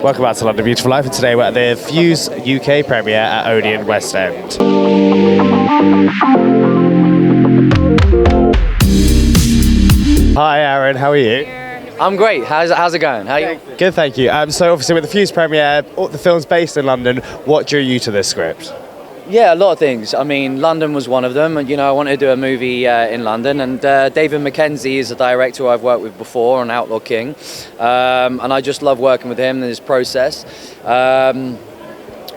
Welcome back to London Beautiful Life, and today we're at the Fuze UK Premiere at Odeon West End. Hi Aaron, how are you? I'm great. How's it going? How are you? Good, thank you. So obviously with the Fuze Premiere, the film's based in London. What drew you to this script? Yeah, a lot of things. I mean, London was one of them. And, I wanted to do a movie in London. And David Mackenzie is a director who I've worked with before on Outlaw King. And I just love working with him and his process.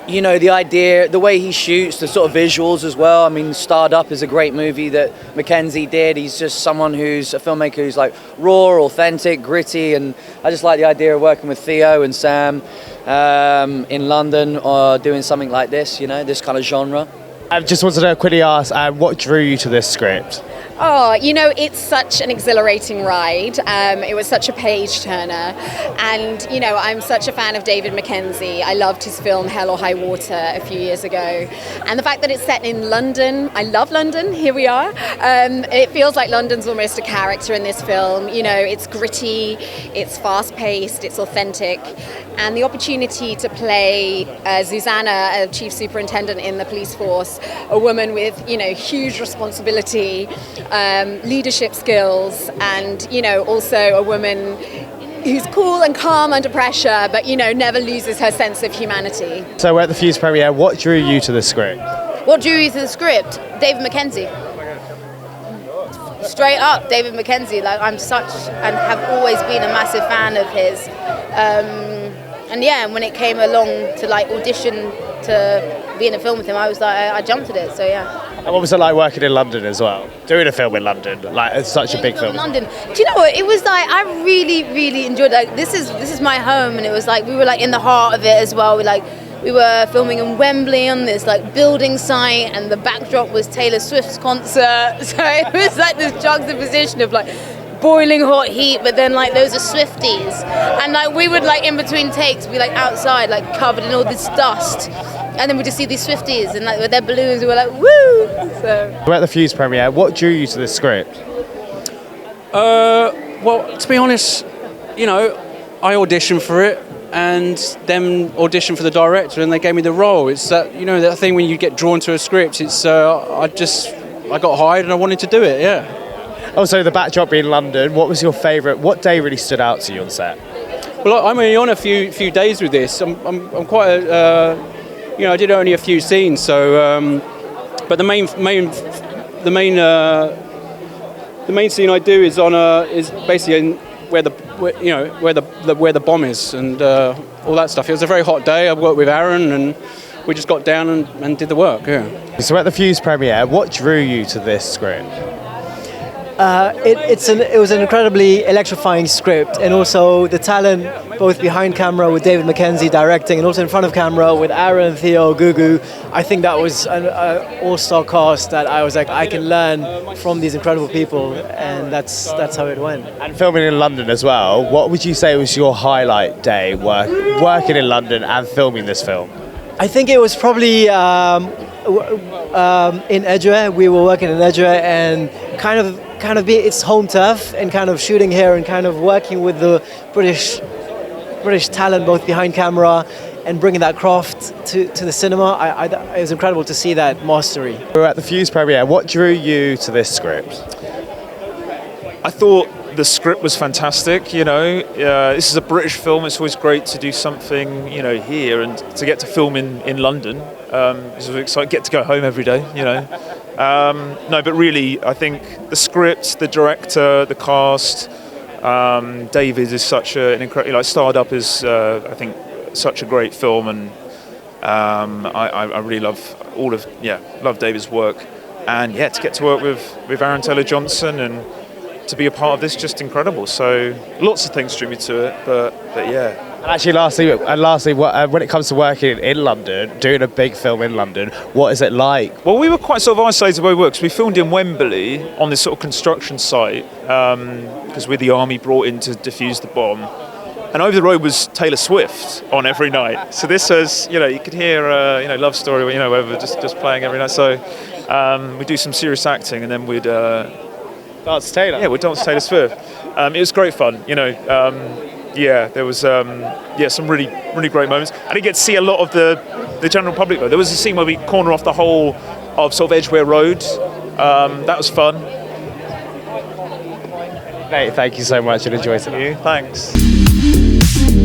The idea, the way he shoots, the sort of visuals as well. I mean, Starred Up is a great movie that Mackenzie did. He's just someone who's a filmmaker who's like raw, authentic, gritty. And I just like the idea of working with Theo and Sam in London or doing something like this, this kind of genre. I just wanted to quickly ask, what drew you to this script? Oh, it's such an exhilarating ride. It was such a page turner. And, I'm such a fan of David Mackenzie. I loved his film Hell or High Water a few years ago. And the fact that it's set in London, I love London, here we are. It feels like London's almost a character in this film. It's gritty, it's fast-paced, it's authentic. And the opportunity to play Susanna, a chief superintendent in the police force, a woman with, huge responsibility, leadership skills, and also a woman who's cool and calm under pressure, but never loses her sense of humanity. So we're at the Fuze Premiere. What drew you to the script? What drew you to the script? David Mackenzie. Straight up, David Mackenzie. I'm such and have always been a massive fan of his. And when it came along to audition to be in a film with him, I was I jumped at it. So yeah. And what was it like working in London as well? Doing a film in London, it's such a big film. London. Do you know what? It was I really, really enjoyed it. This is my home, and it was we were in the heart of it as well. We were filming in Wembley on this building site, and the backdrop was Taylor Swift's concert. So it was this juxtaposition of boiling hot heat, but then those are Swifties, and we would in between takes be outside covered in all this dust, and then we just see these Swifties and with their balloons, we were woo. So we're at the Fuze Premiere. What drew you to this script? Well, to be honest, I auditioned for it and then auditioned for the director, and they gave me the role. It's that that thing when you get drawn to a script. It's I got hired and I wanted to do it. Yeah. Also, the backdrop being London, what was your favourite? What day really stood out to you on set? Well, I'm only on a few days with this. I'm quite I did only a few scenes. So, but the main scene I do is is basically where the bomb is and all that stuff. It was a very hot day. I worked with Aaron and we just got down and did the work. Yeah. So at the Fuze Premiere, what drew you to this script? It was an incredibly electrifying script, and also the talent both behind camera with David Mackenzie directing and also in front of camera with Aaron, Theo, Gugu. I think that was an all-star cast that I was I can learn from these incredible people, and that's how it went. And filming in London as well, what would you say was your highlight day working in London and filming this film? I think it was probably in Edgware. We were working in Edgware and kind of be its home turf, and kind of shooting here and kind of working with the British talent both behind camera and bringing that craft to the cinema. It was incredible to see that mastery. We're at the Fuze Premiere. What drew you to this script? I thought the script was fantastic. This is a British film. It's always great to do something, here, and to get to film in London. It's really exciting. Get to go home every day, No, but really, I think the script, the director, the cast, David is such an incredible. Starred Up is, I think, such a great film, and I really love love David's work, and to get to work with Aaron Taylor-Johnson and to be a part of this, just incredible. So lots of things drew me to it, but yeah. And actually, lastly, when it comes to working in London, doing a big film in London, what is it like? Well, we were quite sort of isolated where we worked. We filmed in Wembley on this sort of construction site because we're the army brought in to defuse the bomb. And over the road was Taylor Swift on every night. So this was, you could hear, Love Story, whatever, just playing every night. So we do some serious acting, and then we'd Dance Taylor. Yeah, we'd dance Taylor Swift. It was great fun, yeah, there was some really great moments. I didn't get to see a lot of the general public though. There was a scene where we corner off the whole of sort of Edgware Road. That was fun. Mate, thank you so much and enjoy tonight. Thanks.